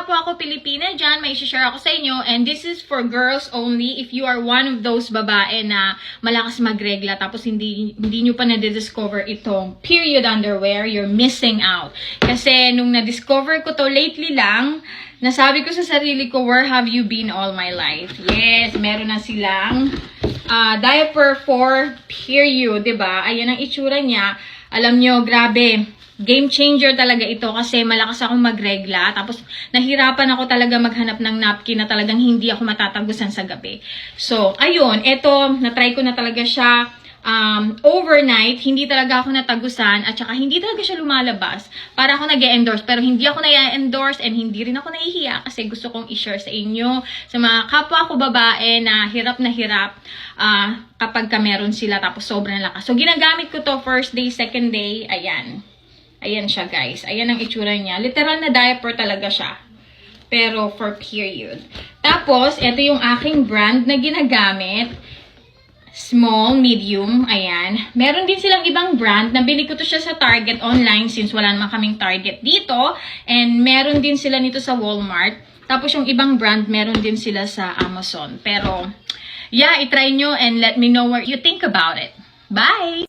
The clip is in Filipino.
kapwa ko Pilipina dyan, may share ako sa inyo. And this is for girls only. If you are one of those babae na malakas magregla, tapos hindi nyo pa na-discover itong period underwear, you're missing out. Kasi nung na-discover ko to lately lang, nasabi ko sa sarili ko, where have you been all my life? Yes, meron na silang diaper for period, diba? Ayan ang itsura niya. Alam nyo, grabe. Game changer talaga ito kasi malakas akong magregla. Tapos, nahirapan ako talaga maghanap ng napkin na talagang hindi ako matatagusan sa gabi. So, ayun. Ito, natry ko na talaga siya overnight. Hindi talaga ako natagusan at saka hindi talaga siya lumalabas. Para ako nag-endorse. Pero hindi ako na-endorse and hindi rin ako nahihiya kasi gusto kong i-share sa inyo. Sa mga kapwa ko babae na hirap kapag ka meron sila tapos sobrang lakas. So, ginagamit ko to first day, second day. Ayan. Ayan siya, guys. Ayan ang itsura niya. Literal na diaper talaga siya. Pero for period. Tapos, ito yung aking brand na ginagamit. Small, medium. Ayan. Meron din silang ibang brand. Nabili ko to siya sa Target online since wala naman kaming Target dito. And meron din sila nito sa Walmart. Tapos yung ibang brand, meron din sila sa Amazon. Pero, yeah, itry nyo and let me know what you think about it. Bye!